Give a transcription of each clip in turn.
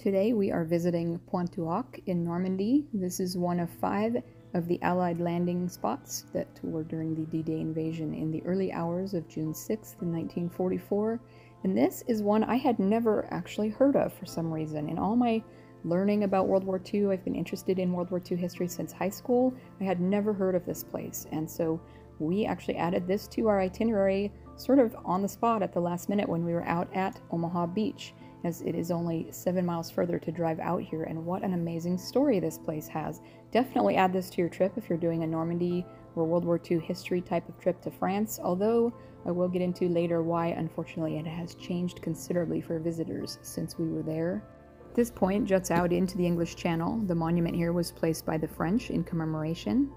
Today we are visiting Pointe du Hoc in Normandy. This is one of 5 of the Allied landing spots that were during the D-Day invasion in the early hours of June 6th in 1944. And this is one I had never actually heard of for some reason. In all my learning about World War II, I've been interested in World War II history since high school. I had never heard of this place, and so we actually added this to our itinerary sort of on the spot at the last minute when we were out at Omaha Beach, as it is only 7 miles further to drive out here. And what an amazing story this place has. Definitely add this to your trip if you're doing a Normandy or World War II history type of trip to France, although I will get into later why unfortunately it has changed considerably for visitors since we were there. This point juts out into the English Channel. The monument here was placed by the French in commemoration.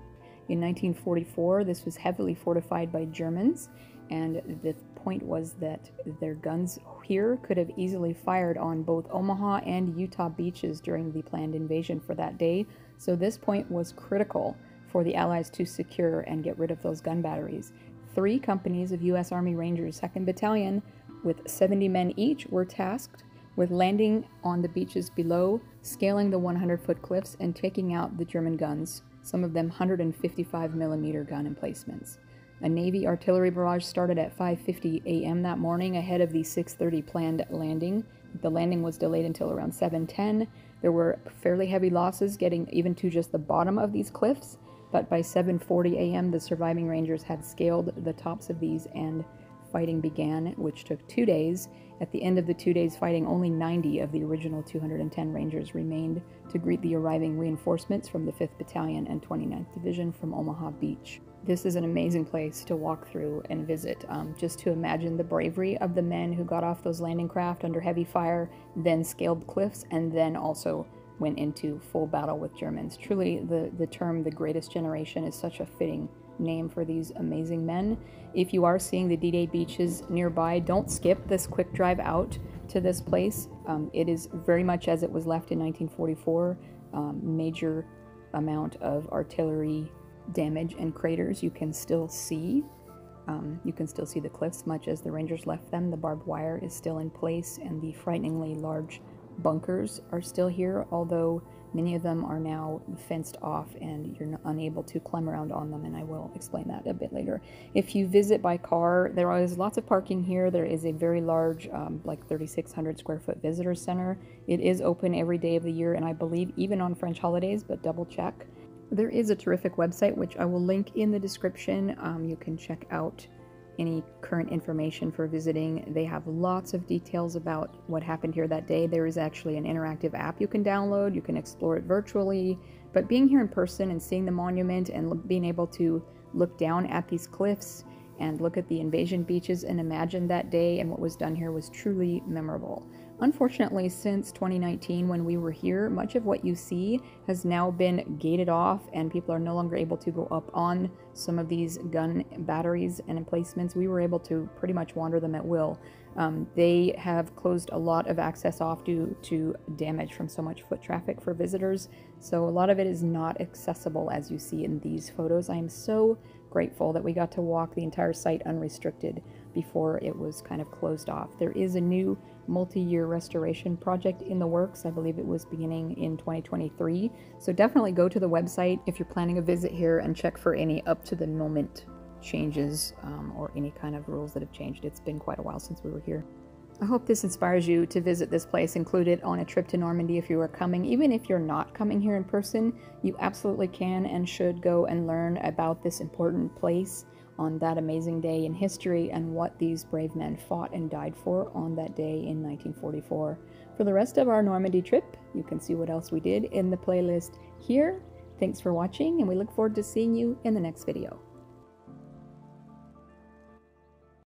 In 1944, this was heavily fortified by Germans, and the point was that their guns here could have easily fired on both Omaha and Utah beaches during the planned invasion for that day, so this point was critical for the Allies to secure and get rid of those gun batteries. 3 companies of U.S. Army Rangers 2nd Battalion, with 70 men each, were tasked with landing on the beaches below, scaling the 100-foot cliffs, and taking out the German guns, some of them 155mm gun emplacements. A Navy artillery barrage started at 5:50 a.m. that morning ahead of the 6:30 planned landing. The landing was delayed until around 7:10. There were fairly heavy losses getting even to just the bottom of these cliffs, but by 7:40 a.m. the surviving Rangers had scaled the tops of these and fighting began, which took 2 days. At the end of the 2 days fighting, only 90 of the original 210 Rangers remained to greet the arriving reinforcements from the 5th Battalion and 29th Division from Omaha Beach. This is an amazing place to walk through and visit, just to imagine the bravery of the men who got off those landing craft under heavy fire, then scaled cliffs, and then also went into full battle with Germans. Truly, the term "the greatest generation" is such a fitting name for these amazing men. If you are seeing the D-Day beaches nearby, don't skip this quick drive out to this place. It is very much as it was left in 1944. Major amount of artillery damage and craters you can still see. You can still see the cliffs much as the Rangers left them. The barbed wire is still in place, and the frighteningly large bunkers are still here, although many of them are now fenced off and you're unable to climb around on them, and I will explain that a bit later. If you visit by car, there is lots of parking here. There is a very large, like 3,600 square foot visitor center. It is open every day of the year, and I believe even on French holidays, but double check. There is a terrific website, which I will link in the description. You can check out any current information for visiting. They have lots of details about what happened here that day. There is actually an interactive app you can download. You can explore it virtually, but being here in person and seeing the monument and being able to look down at these cliffs and look at the invasion beaches and imagine that day and what was done here was truly memorable. Unfortunately, since 2019, when we were here, much of what you see has now been gated off and people are no longer able to go up on some of these gun batteries and emplacements. We were able to pretty much wander them at will. They have closed a lot of access off due to damage from so much foot traffic for visitors, so a lot of it is not accessible as you see in these photos. I am so grateful that we got to walk the entire site unrestricted before it was kind of closed off. There is a new multi-year restoration project in the works. I believe it was beginning in 2023. So definitely go to the website if you're planning a visit here and check for any up-to-the-moment changes or any kind of rules that have changed. It's been quite a while since we were here. I hope this inspires you to visit this place, include it on a trip to Normandy if you are coming. Even if you're not coming here in person, you absolutely can and should go and learn about this important place on that amazing day in history and what these brave men fought and died for on that day in 1944. For the rest of our Normandy trip, you can see what else we did in the playlist here. Thanks for watching, and we look forward to seeing you in the next video.